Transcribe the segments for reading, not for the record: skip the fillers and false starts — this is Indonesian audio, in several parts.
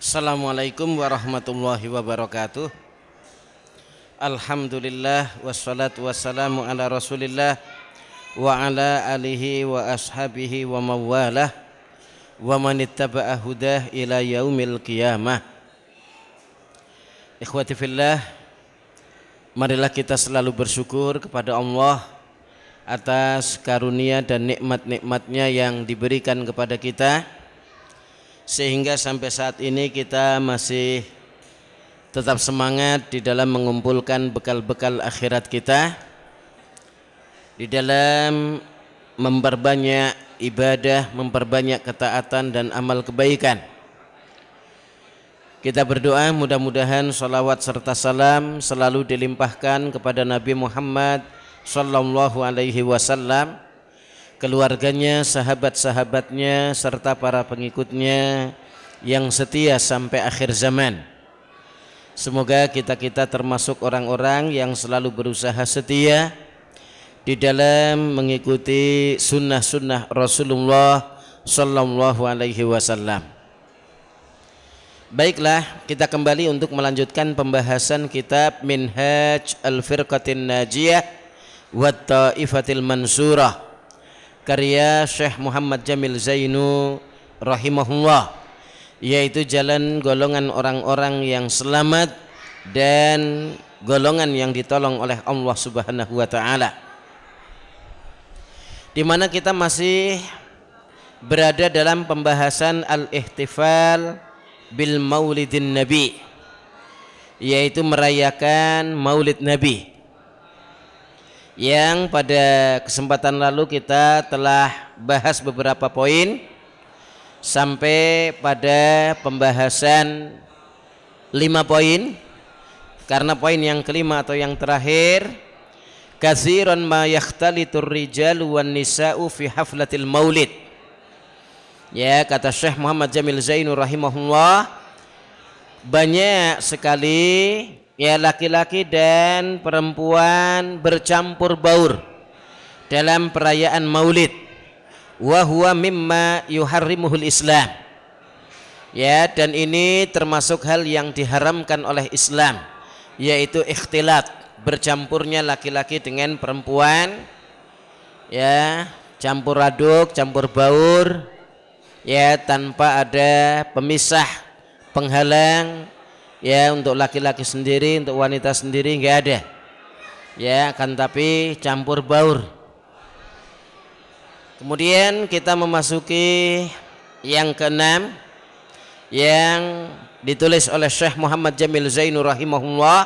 Assalamualaikum warahmatullahi wabarakatuh. Alhamdulillah wassalatu wassalamu ala rasulillah wa ala alihi wa ashabihi wa mawalah wa manittaba'a hudah ila yaumil qiyamah. Ikhwati fillah, marilah kita selalu bersyukur kepada Allah atas karunia dan nikmat-nikmatnya yang diberikan kepada kita, sehingga sampai saat ini kita masih tetap semangat di dalam mengumpulkan bekal-bekal akhirat kita, di dalam memperbanyak ibadah, memperbanyak ketaatan dan amal kebaikan. Kita berdoa mudah-mudahan salawat serta salam selalu dilimpahkan kepada Nabi Muhammad sallallahu alaihi wasallam, keluarganya, sahabat-sahabatnya, serta para pengikutnya yang setia sampai akhir zaman. Semoga kita termasuk orang-orang yang selalu berusaha setia di dalam mengikuti sunnah-sunnah Rasulullah sallallahu alaihi wasallam. Baiklah, kita kembali untuk melanjutkan pembahasan kitab Minhaj Al-Firqatin Najiyah wa Ta'ifatil Mansurah karya Syekh Muhammad Jamil Zainu rahimahullah, yaitu jalan golongan orang-orang yang selamat dan golongan yang ditolong oleh Allah Subhanahu wa taala. Di mana kita masih berada dalam pembahasan al-ihtifal bil maulidin nabi, yaitu merayakan maulid nabi, yang pada kesempatan lalu kita telah bahas beberapa poin sampai pada pembahasan 5 poin, karena poin yang kelima atau yang terakhir, katsiran ma yakhtalitur rijalu wan nisa'u fi haflatil maulid. Ya, kata Syekh Muhammad Jamil Zainu rahimahullah, banyak sekali ya laki-laki dan perempuan bercampur baur dalam perayaan maulid. Wa huwa mimma yuharrimuhul Islam. Ya, dan ini termasuk hal yang diharamkan oleh Islam, yaitu ikhtilat, bercampurnya laki-laki dengan perempuan, ya, campur aduk, campur baur, ya, tanpa ada pemisah, penghalang, ya, untuk laki-laki sendiri, untuk wanita sendiri enggak ada, ya, akan tapi campur baur. Kemudian kita memasuki yang keenam, yang ditulis oleh Syekh Muhammad Jamil Zainu rahimahullah.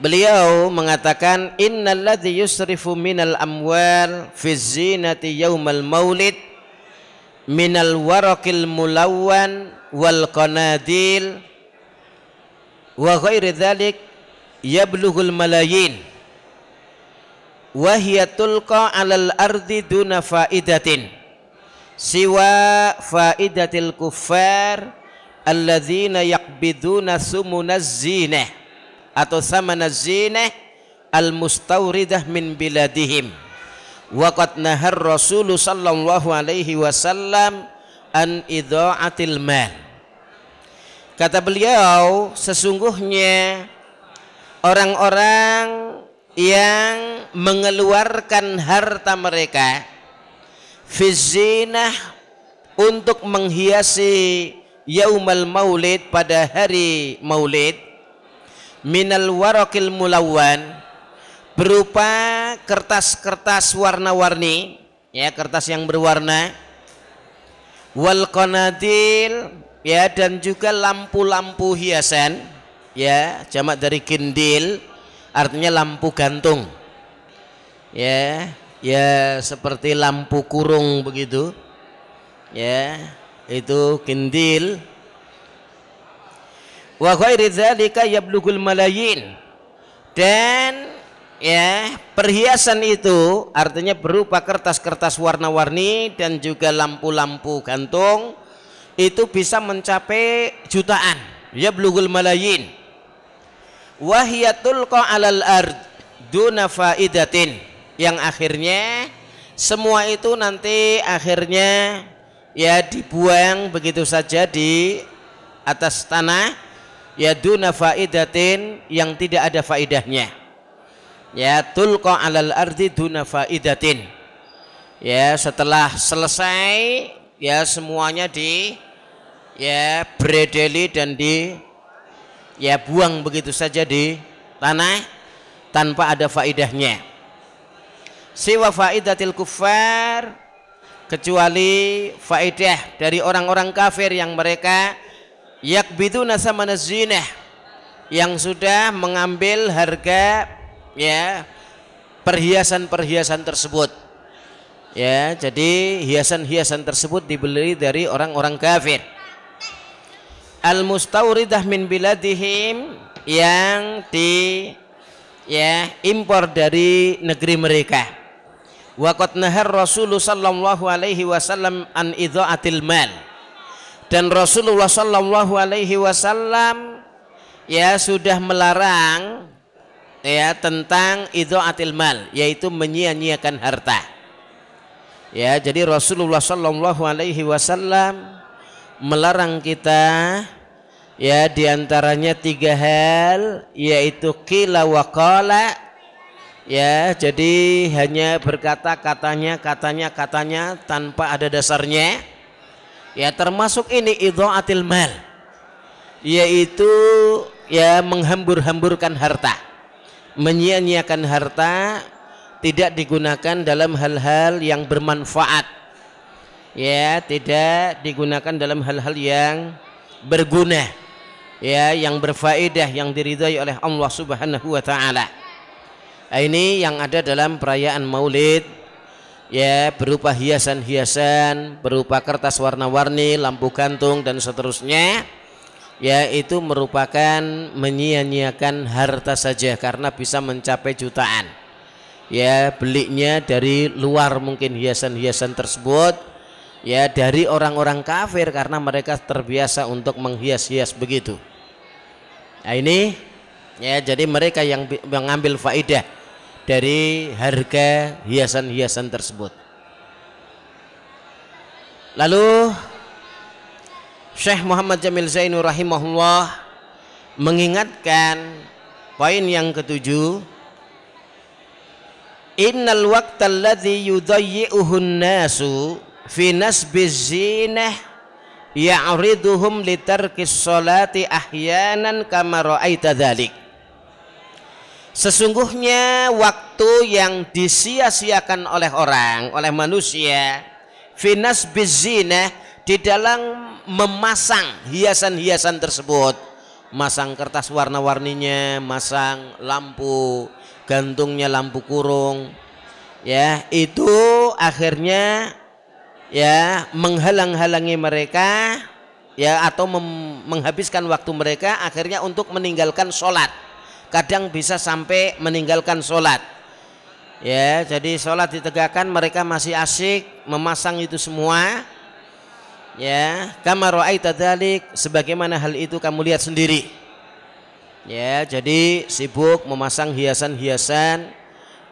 Beliau mengatakan, innal ladzi yusrifu minal amwal fi zinati yaumal maulid minal waraqil mulawwan wal qanadil wa ghairi dzalik yablughul malayin wa hiya tulqa 'alal ardi duna faidatin siwa faidatil kuffar alladzina yaqbiduna sumunaz zinah atau samanaz zinah al-mustawridah min biladihim. Wa qad nahar Rasul sallallahu alaihi wasallam an idha'atil mal. Kata beliau, sesungguhnya orang-orang yang mengeluarkan harta mereka fi zinah untuk menghiasi yaumal maulid, pada hari maulid, minal waraqil mulawwan, berupa kertas-kertas warna-warni, ya, kertas yang berwarna, wal qanadil, ya, dan juga lampu-lampu hiasan, ya, jamak dari kindil, artinya lampu gantung, ya, ya, seperti lampu kurung begitu, ya, itu kindil. Wa ghairi dzalika yablughul malayin, dan ya, perhiasan itu artinya berupa kertas-kertas warna-warni dan juga lampu-lampu gantung, itu bisa mencapai jutaan, yablughul malayin. Wa hiya tulqa 'alal ard duna faidatin, yang akhirnya semua itu nanti akhirnya ya dibuang begitu saja di atas tanah, ya duna faidatin, yang tidak ada faidahnya, ya tulqa alal ardi duna faidatin, ya setelah selesai ya semuanya di ya bredeli dan di ya buang begitu saja di tanah tanpa ada faidahnya. Siwa faidatil kuffar, kecuali faidah dari orang-orang kafir yang mereka yakbiduna samana zinah, yang sudah mengambil harga ya perhiasan-perhiasan tersebut. Ya, jadi hiasan-hiasan tersebut dibeli dari orang-orang kafir. Al-mustawridah min biladihim, yang di ya impor dari negeri mereka. Wa qad nahar Rasulullah sallallahu alaihi wasallam an idha'atil mal, dan Rasulullah sallallahu alaihi wasallam ya sudah melarang ya tentang idha'atil mal, yaitu menyia-nyiakan harta. Ya, jadi Rasulullah sallallahu alaihi wasallam melarang kita ya diantaranya 3 hal, yaitu qila wa qala, ya jadi hanya berkata katanya tanpa ada dasarnya, ya termasuk ini idha'atil mal, yaitu ya menghambur-hamburkan harta, menyia-nyiakan harta, tidak digunakan dalam hal-hal yang bermanfaat, ya tidak digunakan dalam hal-hal yang berguna, ya yang berfaedah, yang diridhai oleh Allah Subhanahu wa taala. Ini yang ada dalam perayaan Maulid, ya berupa hiasan-hiasan, berupa kertas warna-warni, lampu gantung dan seterusnya, ya itu merupakan menyia-nyiakan harta saja, karena bisa mencapai jutaan. Ya belinya dari luar mungkin hiasan-hiasan tersebut, ya dari orang-orang kafir, karena mereka terbiasa untuk menghias-hias begitu. Nah ini ya, jadi mereka yang mengambil faidah dari harga hiasan-hiasan tersebut. Lalu Syekh Muhammad Jamil Zainu rahimahullah mengingatkan poin yang ke-7, innal waqtal ladzi yudayyi'uhun nasu fi nasbiz zinah ya'riduhum litarkis sholati ahyanan kama ra'aita dzalik. Sesungguhnya waktu yang disia-siakan oleh orang, oleh manusia, fi nasbiz zinah, di dalam memasang hiasan-hiasan tersebut, masang kertas warna-warninya, masang lampu gantungnya, lampu kurung, ya itu akhirnya ya menghalang-halangi mereka, ya atau menghabiskan waktu mereka akhirnya untuk meninggalkan sholat. Kadang bisa sampai meninggalkan sholat, ya jadi sholat ditegakkan mereka masih asyik memasang itu semua, ya kama ra'aita dzalik, sebagaimana hal itu kamu lihat sendiri. Ya jadi sibuk memasang hiasan-hiasan,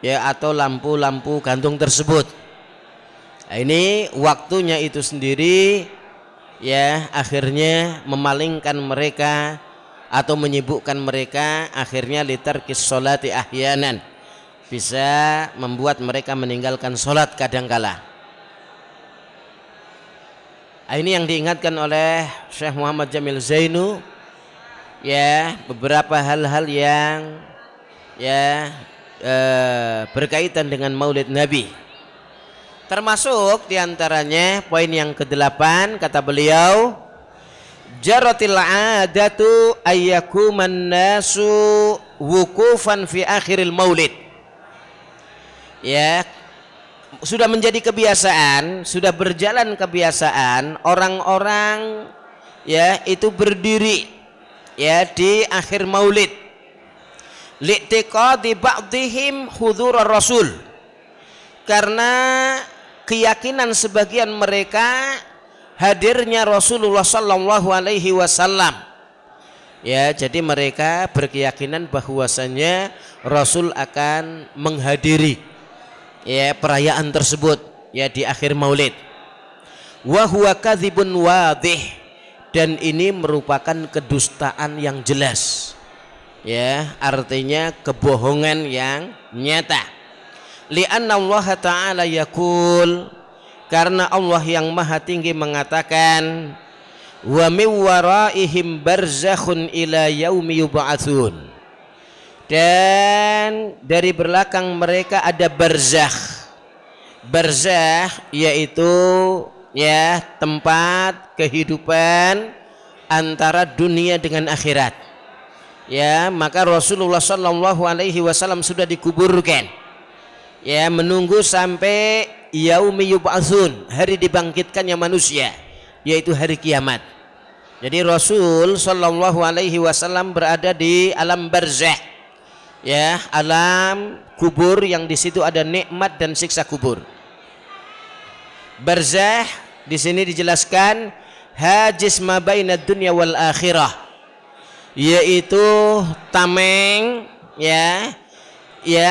ya atau lampu-lampu gantung tersebut. Nah, ini waktunya itu sendiri, ya akhirnya memalingkan mereka atau menyibukkan mereka, akhirnya litarkis sholati ahyanan, bisa membuat mereka meninggalkan sholat kadangkala. Nah, ini yang diingatkan oleh Syekh Muhammad Jamil Zainu, ya beberapa hal-hal yang ya berkaitan dengan Maulid Nabi, termasuk diantaranya poin yang ke-8, kata beliau, jaratil adatu ayyakuman nasu wukufan fi akhiril maulid. Ya sudah menjadi kebiasaan, sudah berjalan kebiasaan orang-orang ya itu berdiri ya di akhir maulid, li'tiqadi ba'dihim hudzur rasul, karena keyakinan sebagian mereka hadirnya Rasulullah sallallahu alaihi wasallam. Ya, jadi mereka berkeyakinan bahwasanya Rasul akan menghadiri ya perayaan tersebut ya di akhir maulid. wa huwa kadzibun wadih, dan ini merupakan kedustaan yang jelas, ya, artinya kebohongan yang nyata. Li'anna Allah Ta'ala yaqul, karena Allah yang maha tinggi mengatakan, wa min waraihim barzakhun ila yaumi yub'atsun, dan dari belakang mereka ada barzakh. Barzakh yaitu, ya, tempat kehidupan antara dunia dengan akhirat. Ya, maka Rasulullah sallallahu alaihi wasallam sudah dikuburkan, ya, menunggu sampai yaumi yub'atsun, hari dibangkitkannya manusia, yaitu hari kiamat. Jadi Rasul sallallahu alaihi wasallam berada di alam barzakh, ya, alam kubur yang di situ ada nikmat dan siksa kubur. Barzakh di sini dijelaskan hajiz ma bainad dunya wal akhirah, yaitu tameng, ya,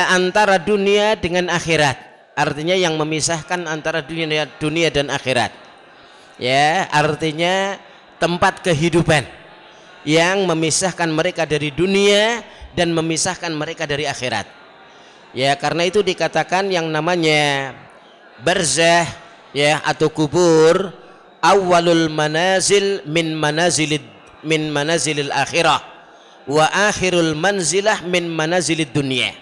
antara dunia dengan akhirat. Artinya yang memisahkan antara dunia dan akhirat. Ya, artinya tempat kehidupan yang memisahkan mereka dari dunia dan memisahkan mereka dari akhirat. Ya, karena itu dikatakan yang namanya barzakh, ya, atau kubur, awalul manazil min manazilil akhirah wa akhirul manzilah min manazilid dunia.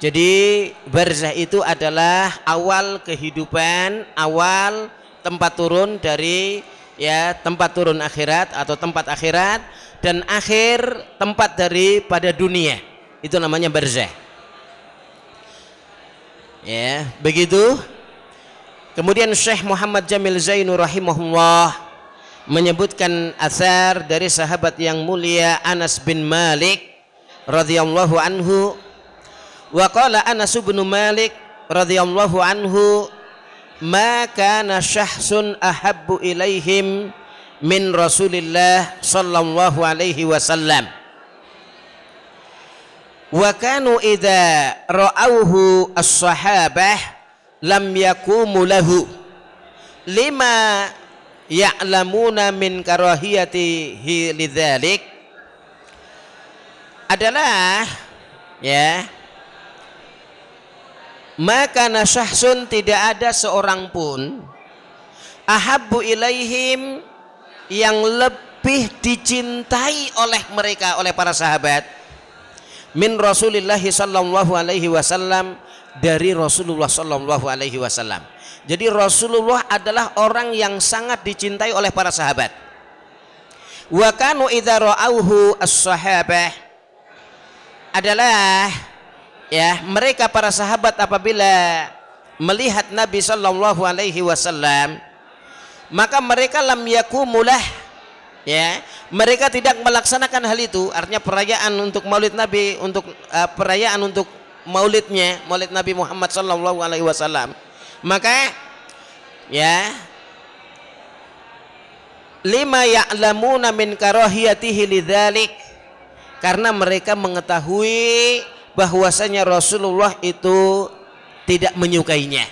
Jadi barzakh itu adalah awal kehidupan, awal tempat turun dari, ya, tempat turun akhirat atau tempat akhirat, dan akhir tempat daripada dunia. Itu namanya barzakh. Ya, begitu. Kemudian Syekh Muhammad Jamil Zainu rahimahullah menyebutkan asar dari sahabat yang mulia Anas bin Malik radhiyallahu anhu. Wa qala Anas bin Malik radhiyallahu anhu, ma kana syahsun ahabbu ilaihim min Rasulillah sallallahu alaihi wasallam, wa kanu idza ra'awhu as-sahabah lam yakumu lahu lima ya'lamuna min karahiyatihi lidzalik, adalah, ya, maka nasyahsun, tidak ada seorang pun, ahabbu ilaihim, yang lebih dicintai oleh mereka, oleh para sahabat, min Rasulillah sallallahu alaihi wasallam, dari Rasulullah sallallahu alaihi wasallam. Jadi Rasulullah adalah orang yang sangat dicintai oleh para sahabat. Wa kanu idza ra'awhu as-sahabah, adalah, ya, mereka para sahabat apabila melihat Nabi sallallahu alaihi wasallam, maka mereka lam yakumulah, ya, mereka tidak melaksanakan hal itu. Artinya perayaan untuk Maulid Nabi, untuk perayaan untuk maulidnya, maulid Nabi Muhammad sallallahu alaihi wasallam, maka, ya, lima ya'lamuna min karahiyatihi lidzalik, karena mereka mengetahui bahwasanya Rasulullah itu tidak menyukainya,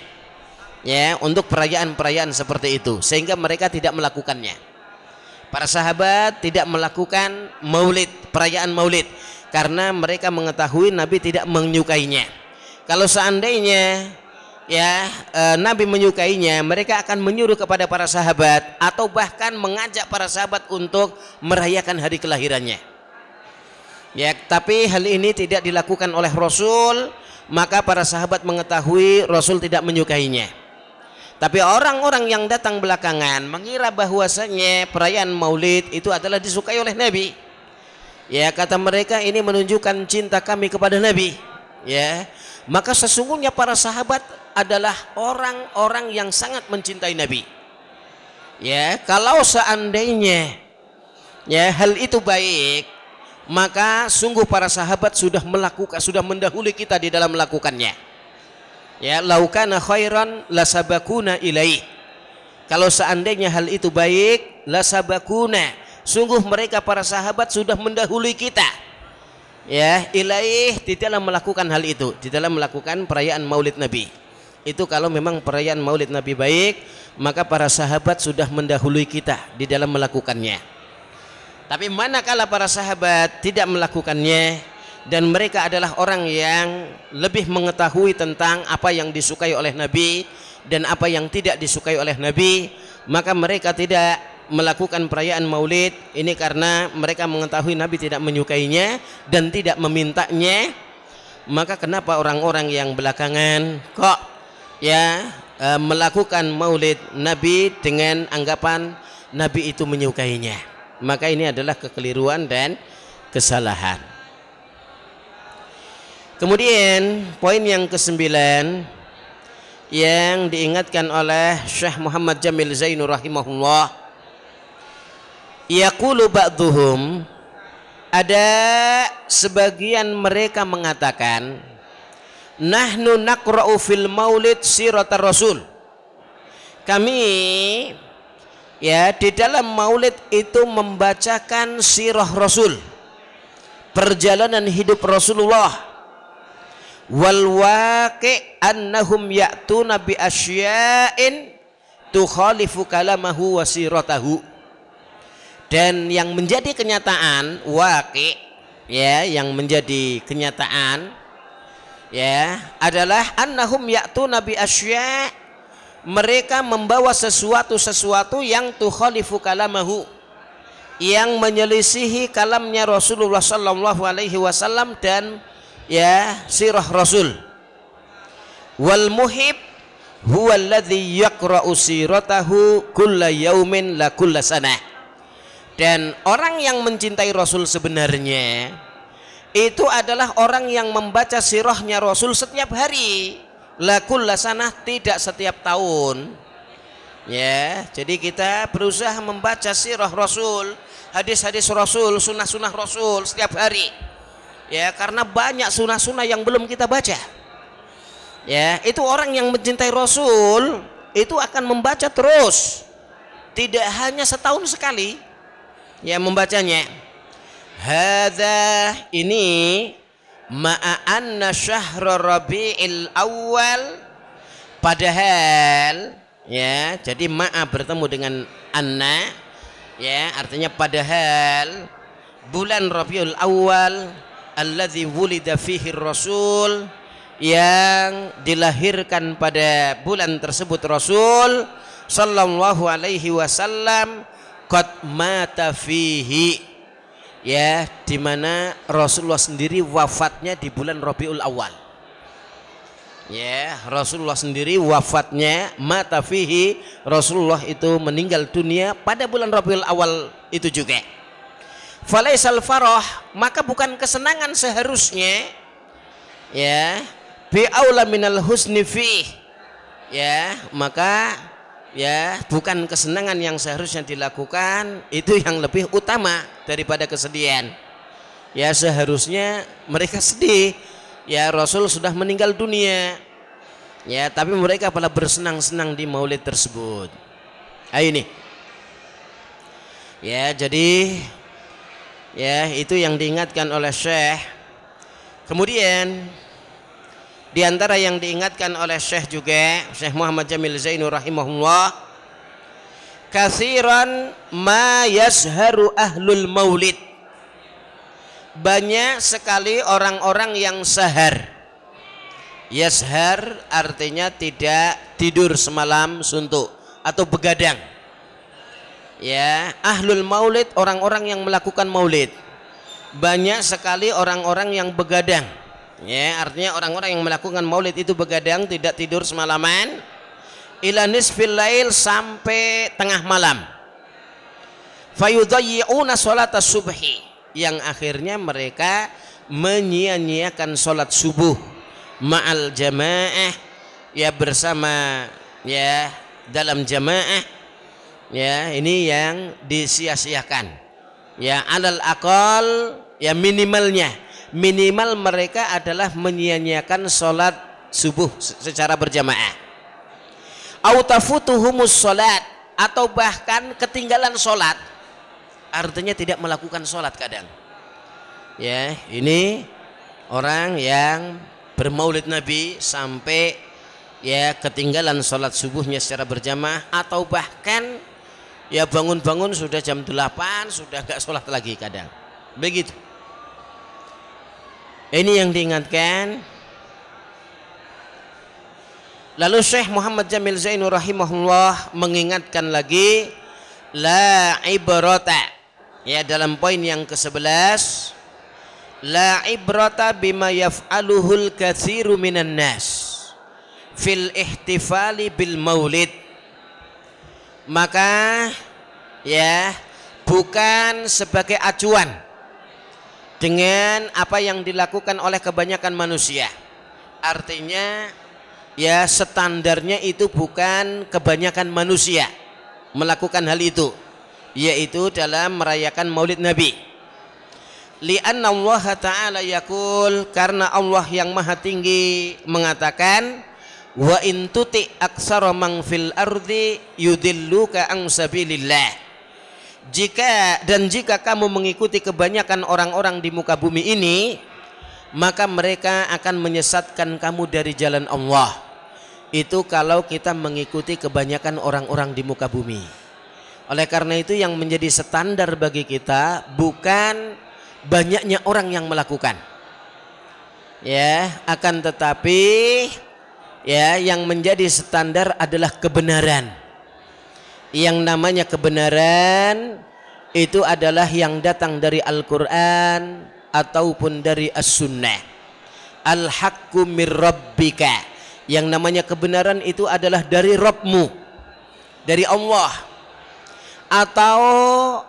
ya, untuk perayaan-perayaan seperti itu, sehingga mereka tidak melakukannya. Para sahabat tidak melakukan maulid, perayaan maulid, karena mereka mengetahui Nabi tidak menyukainya. Kalau seandainya, ya, Nabi menyukainya, mereka akan menyuruh kepada para sahabat atau bahkan mengajak para sahabat untuk merayakan hari kelahirannya. Ya, tapi hal ini tidak dilakukan oleh Rasul, maka para sahabat mengetahui Rasul tidak menyukainya. Tapi orang-orang yang datang belakangan mengira bahwasanya perayaan Maulid itu adalah disukai oleh Nabi. Ya, kata mereka, ini menunjukkan cinta kami kepada Nabi. Ya, maka sesungguhnya para sahabat adalah orang-orang yang sangat mencintai Nabi. Ya, kalau seandainya, ya, hal itu baik, maka sungguh para sahabat sudah mendahului kita di dalam melakukannya. Ya, laukana khairan lasabakuna ilaih. Kalau seandainya hal itu baik, lasabakuna, sungguh mereka para sahabat sudah mendahului kita, ya, ilaih, di dalam melakukan hal itu, di dalam melakukan perayaan Maulid Nabi. Itu kalau memang perayaan Maulid Nabi baik, maka para sahabat sudah mendahului kita di dalam melakukannya. Tapi manakala para sahabat tidak melakukannya dan mereka adalah orang yang lebih mengetahui tentang apa yang disukai oleh Nabi dan apa yang tidak disukai oleh Nabi, maka mereka tidak melakukan perayaan Maulid ini karena mereka mengetahui Nabi tidak menyukainya dan tidak memintanya. Maka kenapa orang-orang yang belakangan kok ya melakukan Maulid Nabi dengan anggapan Nabi itu menyukainya? Maka ini adalah kekeliruan dan kesalahan. Kemudian poin yang ke-9 yang diingatkan oleh Syekh Muhammad Jamil Zainu rahimahullah, yaqulu ba'duhum, ada sebagian mereka mengatakan, nahnu naqra'u fil maulid siratar rasul, kami ya di dalam maulid itu membacakan sirah Rasul, perjalanan hidup Rasulullah. Wal waqi' annahum ya'tuna bi asya'in tukhalifu kalamahu wa siratahu. Dan yang menjadi kenyataan waqi' ya, yang menjadi kenyataan ya adalah annahum ya'tuna bi asya', mereka membawa sesuatu yang tukhalifu kalamahu, yang menyelisihi kalamnya Rasulullah sallallahu alaihi wasallam dan ya sirah Rasul. Wal muhib huwa alladhi yaqra'u siratahu kulla yaumin la kulla sanah. Dan orang yang mencintai Rasul sebenarnya itu adalah orang yang membaca sirahnya Rasul setiap hari, la kulla sanah, tidak setiap tahun. Ya, jadi kita berusaha membaca sirah Rasul, hadis-hadis Rasul, sunnah-sunnah Rasul setiap hari. Ya, karena banyak sunnah-sunnah yang belum kita baca. Ya, itu orang yang mencintai Rasul itu akan membaca terus, tidak hanya setahun sekali ya membacanya. Hadza, ini ma'anna syahr Rabi'il Awal, padahal ya, jadi ma'a bertemu dengan anna ya, artinya padahal bulan Rabiul Awal alladzi wulida fihi Rasul, yang dilahirkan pada bulan tersebut Rasul sallallahu alaihi wasallam, qad mata fihi, ya, di mana Rasulullah sendiri wafatnya di bulan Rabiul Awal. Ya, Rasulullah sendiri wafatnya mata fihi, Rasulullah itu meninggal dunia pada bulan Rabiul Awal itu juga. Falaisal farah, maka bukan kesenangan seharusnya ya, bi aula minal husni fi, ya, maka ya bukan kesenangan yang seharusnya dilakukan itu yang lebih utama daripada kesedihan. Ya, seharusnya mereka sedih ya, Rasul sudah meninggal dunia ya, tapi mereka malah bersenang-senang di maulid tersebut. Ini ya, jadi ya itu yang diingatkan oleh Syekh. Kemudian di antara yang diingatkan oleh Syekh juga, Syekh Muhammad Jamil Zainu rahimahullah, katsiran ma yasharu ahlul maulid, banyak sekali orang-orang yang sahar. Yashar artinya tidak tidur semalam suntuk atau begadang. Ya, ahlul maulid, orang-orang yang melakukan maulid. Banyak sekali orang-orang yang begadang. Ya, artinya orang-orang yang melakukan maulid itu begadang, tidak tidur semalaman. Ila nisfil lail, sampai tengah malam. Fayudayyi'una sholata subhi, yang akhirnya mereka menyia-nyiakan sholat subuh ma'al jamaah, ya bersama ya dalam jamaah. Ya, ini yang disia-siakan. Ya, alal aqal, ya minimalnya, minimal mereka adalah menyia-nyiakan sholat subuh secara berjamaah. Au tafutuhumus sholat, atau bahkan ketinggalan sholat, artinya tidak melakukan sholat kadang. Ya, ini orang yang bermaulid Nabi sampai ya ketinggalan sholat subuhnya secara berjamaah, atau bahkan ya bangun-bangun sudah jam 8 sudah gak sholat lagi kadang begitu. Ini yang diingatkan. Lalu Syekh Muhammad Jamil Zainur rahimahullah mengingatkan lagi la ibrata, ya dalam poin yang ke-11, la ibrata bima yaf'aluhul katsiru minan nas fil ihtifali bil maulid. Maka ya bukan sebagai acuan dengan apa yang dilakukan oleh kebanyakan manusia. Artinya ya standarnya itu bukan kebanyakan manusia melakukan hal itu, yaitu dalam merayakan Maulid Nabi. Li'anna Allah Ta'ala yaqul, karena Allah yang Maha Tinggi mengatakan, wa in tuti aksara man fil ardi yudilluka an sabilillah. Jika kamu mengikuti kebanyakan orang-orang di muka bumi ini, maka mereka akan menyesatkan kamu dari jalan Allah. Itu kalau kita mengikuti kebanyakan orang-orang di muka bumi. Oleh karena itu yang menjadi standar bagi kita bukan banyaknya orang yang melakukan, ya, akan tetapi ya yang menjadi standar adalah kebenaran. Yang namanya kebenaran itu adalah yang datang dari Al-Quran ataupun dari As-Sunnah. Al-haqqu mir rabbika, yang namanya kebenaran itu adalah dari Rabbmu, dari Allah, atau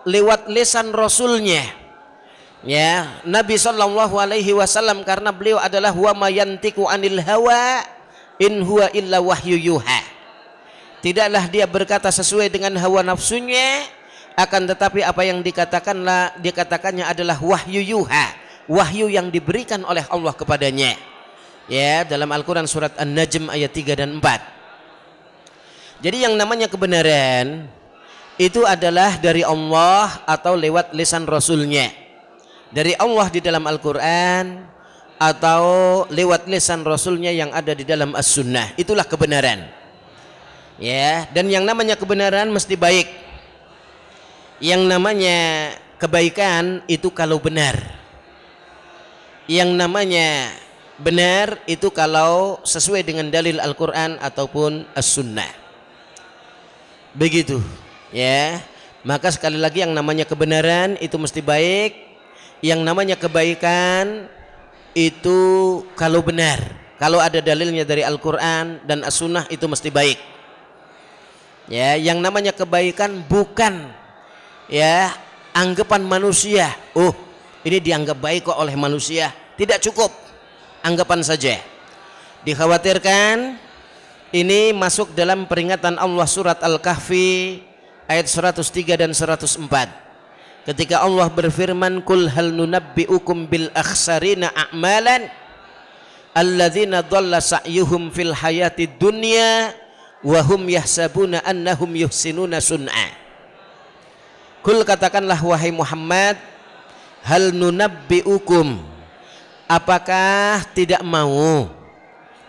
lewat lisan Rasulnya, ya Nabi Shallallahu Alaihi Wasallam, karena beliau adalah wa ma yantiqu anil hawa in huwa illa wahyu yuha. Tidaklah dia berkata sesuai dengan hawa nafsunya, akan tetapi apa yang dikatakannya adalah wahyu yuha, wahyu yang diberikan oleh Allah kepadanya. Ya, dalam Al-Quran surat An-Najm ayat 3 dan 4. Jadi yang namanya kebenaran itu adalah dari Allah atau lewat lisan Rasulnya, dari Allah di dalam Al-Quran atau lewat lisan Rasulnya yang ada di dalam As-Sunnah. Itulah kebenaran, ya. Dan yang namanya kebenaran mesti baik. Yang namanya kebaikan itu kalau benar. Yang namanya benar itu kalau sesuai dengan dalil Al-Quran ataupun As-Sunnah. Begitu, ya. Maka sekali lagi yang namanya kebenaran itu mesti baik. Yang namanya kebaikan itu kalau benar, kalau ada dalilnya dari Al-Quran dan As-Sunnah itu mesti baik. Ya, yang namanya kebaikan bukan ya anggapan manusia. Oh, ini dianggap baik kok oleh manusia. Tidak cukup anggapan saja. Dikhawatirkan ini masuk dalam peringatan Allah surat Al-Kahfi ayat 103 dan 104. Ketika Allah berfirman, kul hal nunabbi'ukum bil akhsarina a'malan alladzina dhalla sa'yuhum fil hayatid dunya wa hum yahsabuna annahum yuhsinuna sun'a. Kul, katakanlah wahai Muhammad, hal nunabbi'ukum, apakah tidak mau,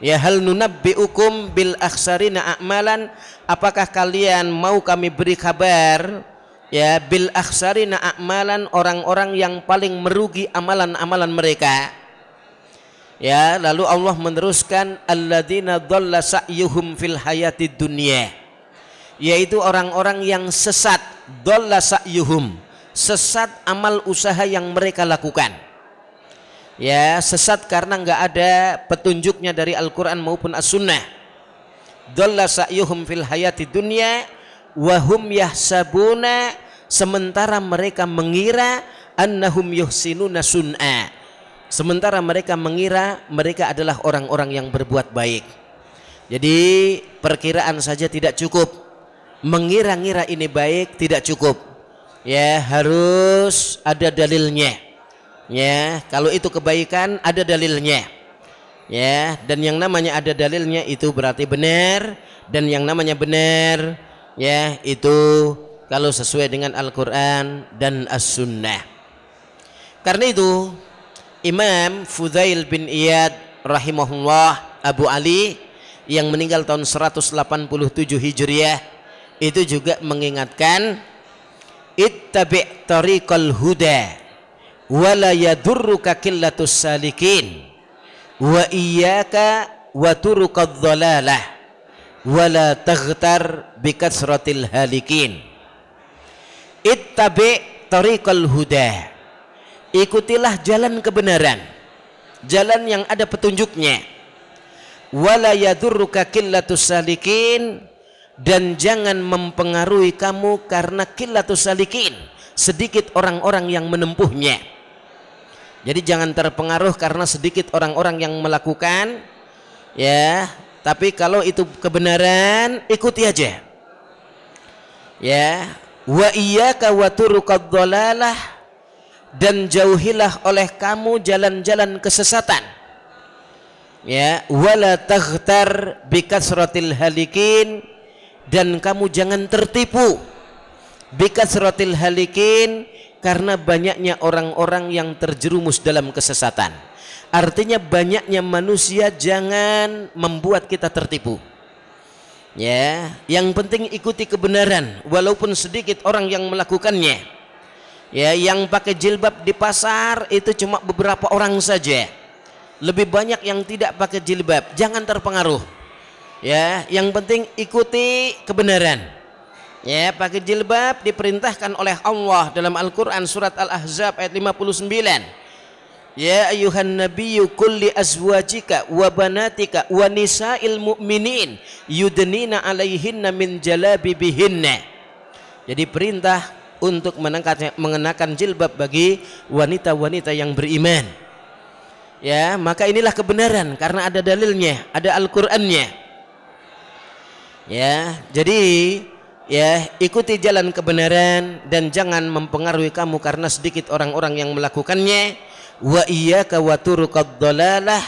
ya, hal nunabbi'ukum bil akhsarina a'malan, apakah kalian mau kami beri kabar, ya, bil akhsarina a'malan, orang-orang yang paling merugi amalan-amalan mereka. Ya, lalu Allah meneruskan alladzina dhalla sa'yuhum fil hayatid dunya, yaitu orang-orang yang sesat, dhalla sa'yuhum, sesat amal usaha yang mereka lakukan. Ya, sesat karena enggak ada petunjuknya dari Al-Quran maupun As-Sunnah. Dhalla sa'yuhum fil hayatid dunya wahum yahsabuna, sementara mereka mengira annahum yuhsinuna sun'a, sementara mereka mengira mereka adalah orang-orang yang berbuat baik. Jadi perkiraan saja tidak cukup, mengira-ngira ini baik tidak cukup, ya, harus ada dalilnya. Ya, kalau itu kebaikan ada dalilnya, ya, dan yang namanya ada dalilnya itu berarti benar, dan yang namanya benar, ya, itu kalau sesuai dengan Al-Quran dan As-Sunnah. Karena itu Imam Fudail bin Iyad rahimahullah, Abu Ali, yang meninggal tahun 187 Hijriah itu juga mengingatkan, ittabi' tariqal huda wa la yadurruka qillatus salikin wa iyyaka wa turuqadh dhalalah wa la taghtar bi kasratil halikin. Ittabi' tariqal huda, ikutilah jalan kebenaran, jalan yang ada petunjuknya. Wala yadurruka qillatus salikin, dan jangan mempengaruhi kamu karena qillatus salikin, sedikit orang-orang yang menempuhnya. Jadi jangan terpengaruh karena sedikit orang-orang yang melakukan, ya, tapi kalau itu kebenaran ikuti aja. Ya, wa iyyaka wa turuqadh dhalalah, dan jauhilah oleh kamu jalan-jalan kesesatan. Ya, wala taghtar bi kasratil halikin, dan kamu jangan tertipu bi kasratil halikin, karena banyaknya orang-orang yang terjerumus dalam kesesatan. Artinya banyaknya manusia jangan membuat kita tertipu. Ya, yang penting ikuti kebenaran walaupun sedikit orang yang melakukannya. Ya, yang pakai jilbab di pasar itu cuma beberapa orang saja. Lebih banyak yang tidak pakai jilbab. Jangan terpengaruh. Ya, yang penting ikuti kebenaran. Ya, pakai jilbab diperintahkan oleh Allah dalam Al-Qur'an surat Al-Ahzab ayat 59. Ya ayyuhan nabiyyu qul li azwajika wa banatika wa nisa'il mu'minin yudnina 'alaihinna min jalabibihinna. Jadi perintah untuk mengenakan jilbab bagi wanita-wanita yang beriman. Ya, maka inilah kebenaran karena ada dalilnya, ada Al-Qur'annya. Ya, jadi ya, ikuti jalan kebenaran dan jangan mempengaruhi kamu karena sedikit orang-orang yang melakukannya. Wa iyyaka wa turuqadh dhalalah,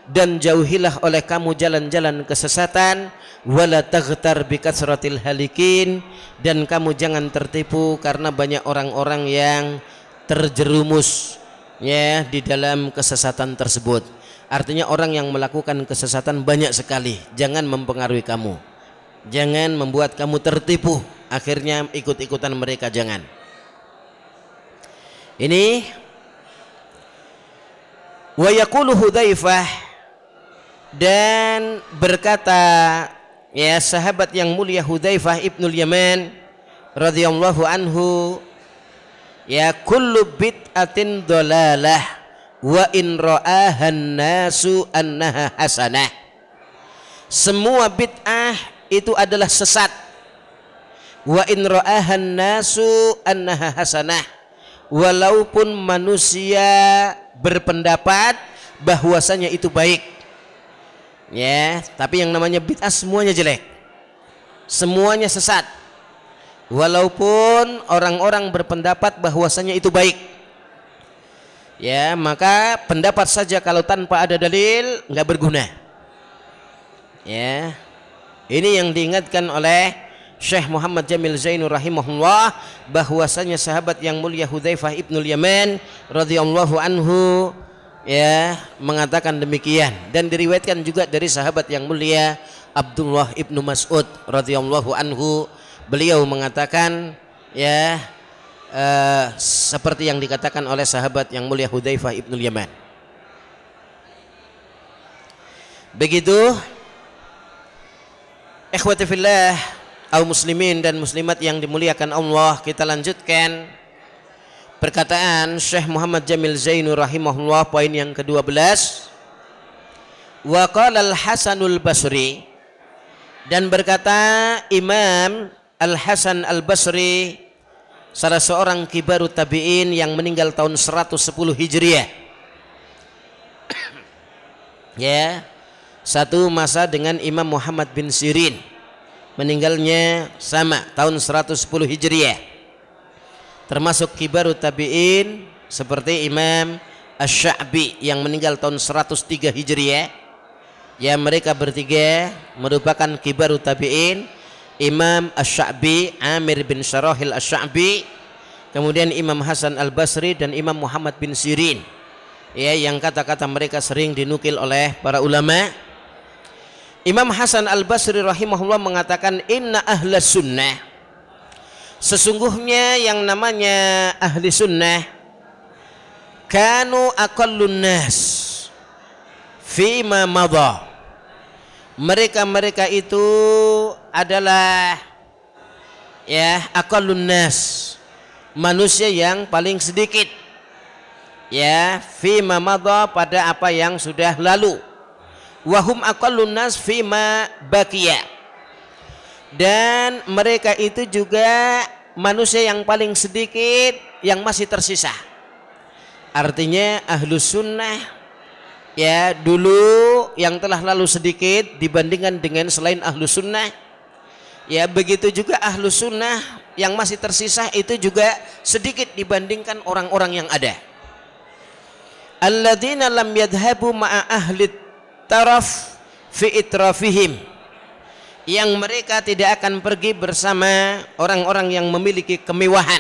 dan jauhilah oleh kamu jalan-jalan kesesatan. Wala taghtar bi kasratil halikin, dan kamu jangan tertipu karena banyak orang-orang yang terjerumus, ya, di dalam kesesatan tersebut. Artinya orang yang melakukan kesesatan banyak sekali. Jangan mempengaruhi kamu, jangan membuat kamu tertipu akhirnya ikut-ikutan mereka, jangan. Ini wa yaqulu Hudzaifah, dan berkata, ya, sahabat yang mulia Hudzaifah ibnul Yaman radhiyallahu anhu, ya, kullu bid'atin dhalalah wa in ra'ahan nasu annaha hasanah. Semua bid'ah itu adalah sesat. Wa in ra'ahan nasu annaha hasanah, walaupun manusia berpendapat bahwasanya itu baik. Ya, tapi yang namanya bid'ah semuanya jelek, semuanya sesat, walaupun orang-orang berpendapat bahwasanya itu baik. Ya, maka pendapat saja kalau tanpa ada dalil nggak berguna. Ya, ini yang diingatkan oleh Syekh Muhammad Jamil Zainur rahimahullah, bahwasanya sahabat yang mulia Hudzaifah ibnul Yaman radhiyallahu anhu, ya, mengatakan demikian. Dan diriwayatkan juga dari sahabat yang mulia Abdullah ibnu Mas'ud radhiyallahu anhu, beliau mengatakan, ya, seperti yang dikatakan oleh sahabat yang mulia Hudzaifah ibnul Yaman. Begitu, ikhwati fillah, kaum muslimin dan muslimat yang dimuliakan Allah, kita lanjutkan perkataan Syekh Muhammad Jamil Zainur rahimahullah, poin yang ke-12. Wa qala al-Hasanul Basri, dan berkata Imam Al-Hasan Al-Basri, salah seorang kibarut tabi'in yang meninggal tahun 110 Hijriah. Ya, satu masa dengan Imam Muhammad bin Sirin, meninggalnya sama tahun 110 Hijriah. Termasuk kibarut tabi'in seperti Imam Asy-Sya'bi yang meninggal tahun 103 Hijriah. Ya, mereka bertiga merupakan kibarut tabi'in. Imam Asy-Sya'bi, Amir bin Syarahil Asy-Sya'bi, kemudian Imam Hasan Al-Basri dan Imam Muhammad bin Sirin, ya, yang kata-kata mereka sering dinukil oleh para ulama. Imam Hasan Al-Basri rahimahullah mengatakan inna ahlas sunnah, sesungguhnya yang namanya ahli sunnah, kanu aqallun nas fima madha, mereka itu adalah ya aqallun nas, manusia yang paling sedikit, ya fima madha, pada apa yang sudah lalu, wahum aqallun nas fima baqiya, dan mereka itu juga manusia yang paling sedikit yang masih tersisa. Artinya ahlus sunnah ya dulu yang telah lalu sedikit dibandingkan dengan selain ahlus sunnah, ya begitu juga ahlus sunnah yang masih tersisa itu juga sedikit dibandingkan orang-orang yang ada. Alladzina lam yadhhabu ma'a ahli taraf fi itrafihim, yang mereka tidak akan pergi bersama orang-orang yang memiliki kemewahan,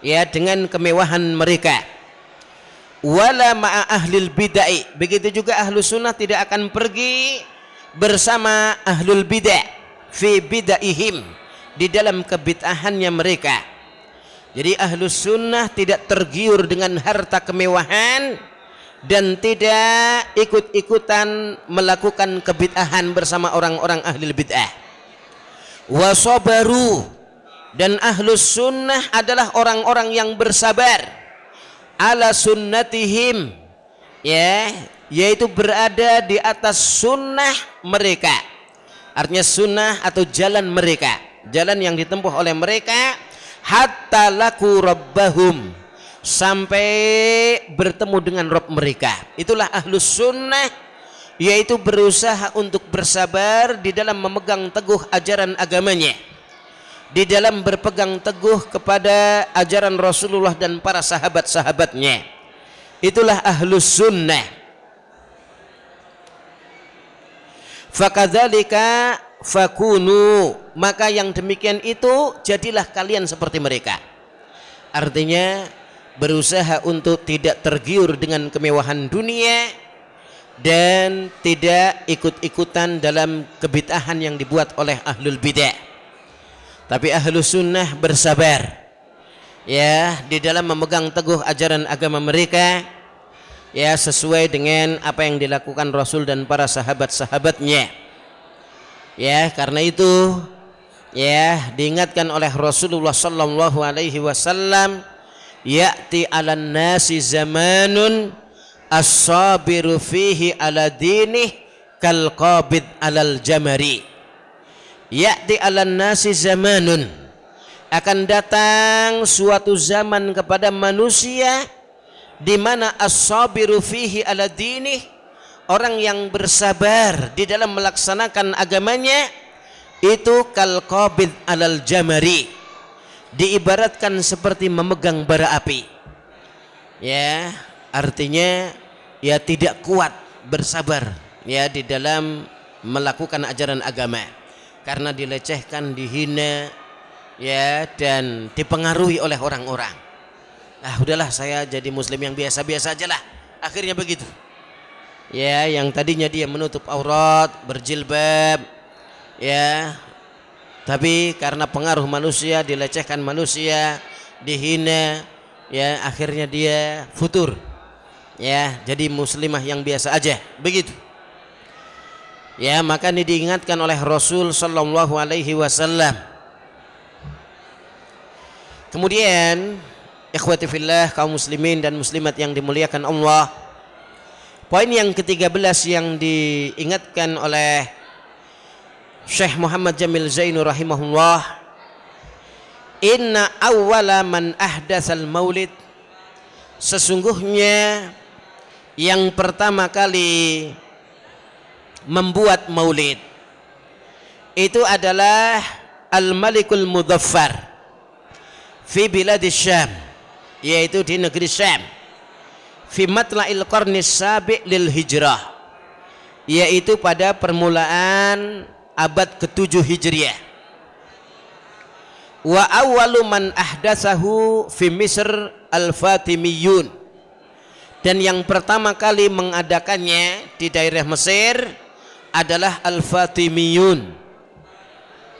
ya dengan kemewahan mereka. Wala ma'a ahlil bid'ah, begitu juga ahlu sunnah tidak akan pergi bersama ahlul bid'ah fi bid'ahihim, di dalam kebid'ahannya mereka. Jadi ahlu sunnah tidak tergiur dengan harta kemewahan dan tidak ikut-ikutan melakukan kebid'ahan bersama orang-orang ahli bid'ah. Wasabaru, dan ahlus sunnah adalah orang-orang yang bersabar ala sunnatihim, ya yaitu berada di atas sunnah mereka. Artinya sunnah atau jalan mereka, jalan yang ditempuh oleh mereka, hatta laku rabbahum, sampai bertemu dengan Rabb mereka. Itulah ahlus sunnah, yaitu berusaha untuk bersabar di dalam memegang teguh ajaran agamanya, di dalam berpegang teguh kepada ajaran Rasulullah dan para sahabat-sahabatnya. Itulah ahlus sunnah. Fakadzalika fakunu, maka yang demikian itu jadilah kalian seperti mereka. Artinya berusaha untuk tidak tergiur dengan kemewahan dunia dan tidak ikut-ikutan dalam kebid'ahan yang dibuat oleh ahlul bid'ah. Tapi ahlus sunnah bersabar ya di dalam memegang teguh ajaran agama mereka, ya sesuai dengan apa yang dilakukan Rasul dan para sahabat-sahabatnya. Ya karena itu ya diingatkan oleh Rasulullah sallallahu alaihi wasallam, ya'ti 'alan nasi zamanun as-sabiru fihi ala dinih kal qabid 'alal jamari. Ya'ti 'alan nasi zamanun, akan datang suatu zaman kepada manusia di mana as-sabiru fihi ala dinih, orang yang bersabar di dalam melaksanakan agamanya itu kal qabid 'alal jamari, diibaratkan seperti memegang bara api. Ya, artinya ya tidak kuat bersabar ya di dalam melakukan ajaran agama karena dilecehkan, dihina ya dan dipengaruhi oleh orang-orang. Ah udahlah, saya jadi muslim yang biasa-biasa aja lah. Akhirnya begitu. Ya, yang tadinya dia menutup aurat, berjilbab ya, tapi karena pengaruh manusia, dilecehkan manusia, dihina, ya akhirnya dia futur, ya jadi muslimah yang biasa aja, begitu. Ya maka ini diingatkan oleh Rasul sallallahu alaihi wasallam. Kemudian ikhwati fillah, kaum muslimin dan muslimat yang dimuliakan Allah, poin yang ke-13 yang diingatkan oleh Syekh Muhammad Jamil Zainu rahimahullah, inna awwala man ahdatsal maulid, sesungguhnya yang pertama kali membuat maulid itu adalah Al-Malikul Mudhaffar fi biladis Syam, yaitu di negeri Syam, fi matla'il qarnis sabi' lil hijrah, yaitu pada permulaan abad ke-7 Hijriah. Wa awwalu man ahdatsahu fi Misr al-Fatimiyun, dan yang pertama kali mengadakannya di daerah Mesir adalah Al-Fatimiyun.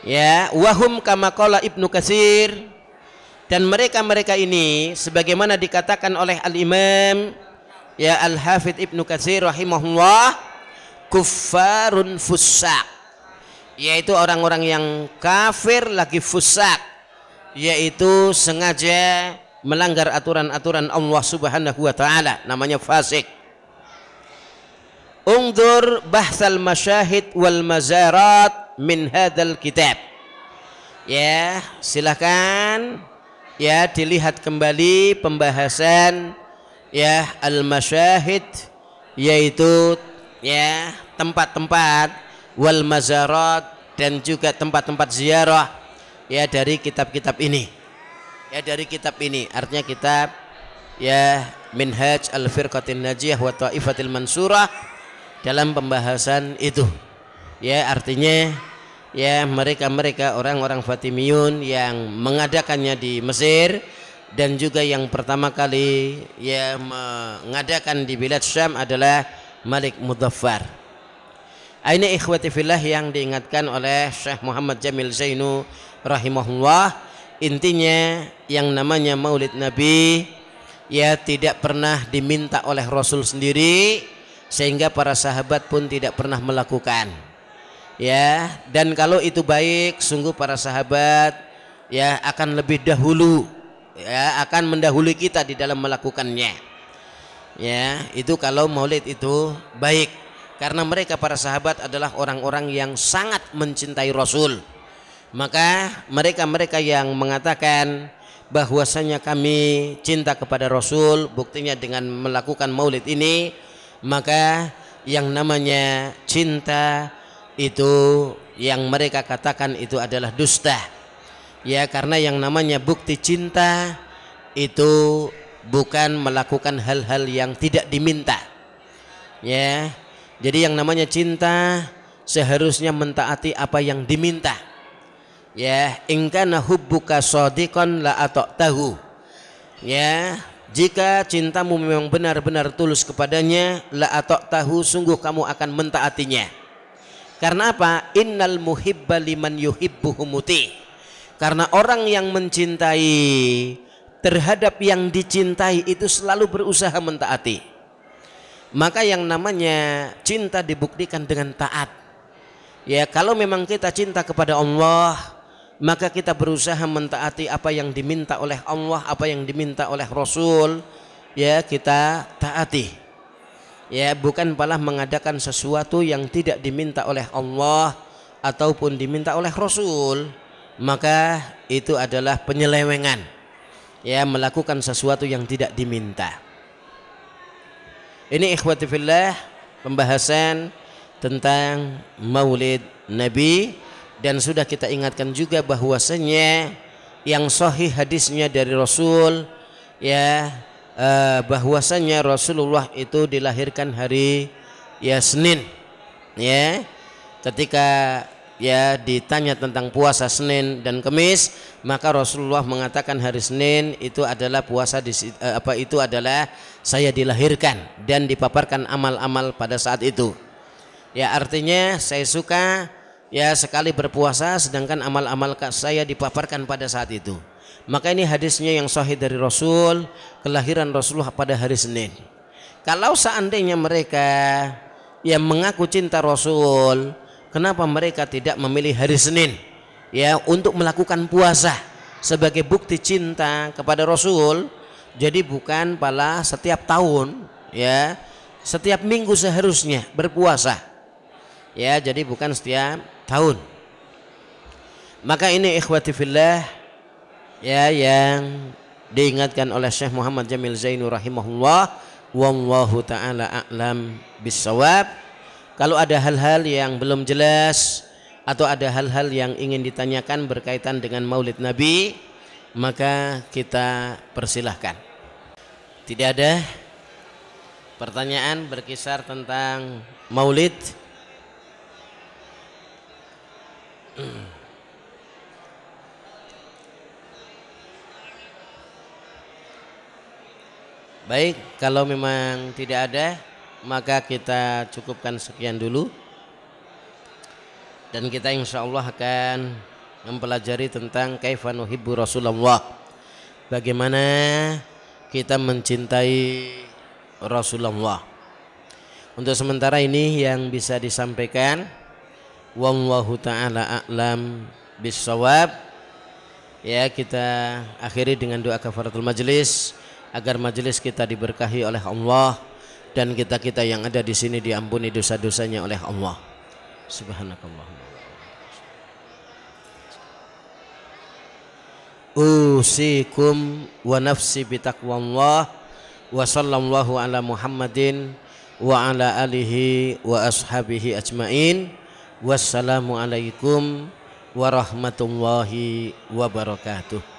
Ya, wahum kama qala Ibnu Katsir, dan mereka ini sebagaimana dikatakan oleh Al-Imam ya Al-Hafidz Ibnu Katsir rahimahullah, kuffarun fusaq, yaitu orang-orang yang kafir lagi fusak, yaitu sengaja melanggar aturan-aturan Allah Subhanahu wa taala, namanya fasik. Ungdur bahsal masyahid wal mazarat min hadzal kitab. Ya, silakan ya dilihat kembali pembahasan ya al-masyahid, yaitu ya tempat-tempat, wal mazarat, dan juga tempat-tempat ziarah ya dari kitab-kitab ini. Ya dari kitab ini, artinya kitab ya Minhaj al-Firqatin Najiyah wa Ta'ifatil Mansurah, dalam pembahasan itu. Ya artinya ya mereka orang-orang Fatimiyun yang mengadakannya di Mesir, dan juga yang pertama kali ya mengadakan di Bilad Syam adalah Malik Mudhaffar. Ini ikhwati fillah yang diingatkan oleh Syekh Muhammad Jamil Zainu rahimahullah. Intinya yang namanya Maulid Nabi ya tidak pernah diminta oleh Rasul sendiri, sehingga para sahabat pun tidak pernah melakukan. Ya, dan kalau itu baik, sungguh para sahabat ya akan lebih dahulu, ya akan mendahului kita di dalam melakukannya. Ya, itu kalau Maulid itu baik, karena mereka para sahabat adalah orang-orang yang sangat mencintai Rasul. Maka mereka yang mengatakan bahwasanya kami cinta kepada Rasul, buktinya dengan melakukan Maulid ini, maka yang namanya cinta itu yang mereka katakan itu adalah dusta. Ya, karena yang namanya bukti cinta itu bukan melakukan hal-hal yang tidak diminta. Ya, jadi yang namanya cinta seharusnya mentaati apa yang diminta. Ya, in kana hubbuka shadiqan la ata'tahu. Ya, jika cintamu memang benar-benar tulus kepadanya, la ata'tahu, sungguh kamu akan mentaatinya. Karena apa? Innal muhibba liman yuhibbuhu muti. Karena orang yang mencintai terhadap yang dicintai itu selalu berusaha mentaati. Maka yang namanya cinta dibuktikan dengan taat. Ya, kalau memang kita cinta kepada Allah, maka kita berusaha mentaati apa yang diminta oleh Allah, apa yang diminta oleh Rasul, ya kita taati. Ya, bukan malah mengadakan sesuatu yang tidak diminta oleh Allah ataupun diminta oleh Rasul, maka itu adalah penyelewengan. Ya, melakukan sesuatu yang tidak diminta. Ini ikhwati fillah pembahasan tentang Maulid Nabi. Dan sudah kita ingatkan juga bahwasanya yang sahih hadisnya dari Rasul ya bahwasanya Rasulullah itu dilahirkan hari ya Senin. Ya, ketika ya ditanya tentang puasa Senin dan Kamis, maka Rasulullah mengatakan hari Senin itu adalah puasa itu adalah saya dilahirkan, dan dipaparkan amal-amal pada saat itu. Ya, artinya saya suka ya sekali berpuasa, sedangkan amal-amal saya dipaparkan pada saat itu. Maka ini hadisnya yang sahih dari Rasul, kelahiran Rasulullah pada hari Senin. Kalau seandainya mereka yang mengaku cinta Rasul, kenapa mereka tidak memilih hari Senin ya untuk melakukan puasa sebagai bukti cinta kepada Rasul? Jadi bukan pada setiap tahun ya, setiap minggu seharusnya berpuasa. Ya, jadi bukan setiap tahun. Maka ini ikhwati fillah ya yang diingatkan oleh Syekh Muhammad Jamil Zainu rahimahullah, wallahu taala a'lam bissawab. Kalau ada hal-hal yang belum jelas atau ada hal-hal yang ingin ditanyakan berkaitan dengan Maulid Nabi, maka kita persilahkan. Tidak ada pertanyaan berkisar tentang Maulid? Baik, kalau memang tidak ada, maka kita cukupkan sekian dulu. Dan kita insya Allah akan mempelajari tentang kaifa nuhibbu Rasulullah, bagaimana kita mencintai Rasulullah. Untuk sementara ini yang bisa disampaikan, wallahu ta'ala a'lam bissawab. Ya, kita akhiri dengan doa kafaratul majlis agar majlis kita diberkahi oleh Allah dan kita yang ada di sini diampuni dosa-dosanya oleh Allah. Subhanakallahumma. Usikum wa nafsi bitaqwallah wa sallallahu ala Muhammadin wa ala alihi wa ashabihi ajmain. Wassalamu alaikum warahmatullahi wabarakatuh.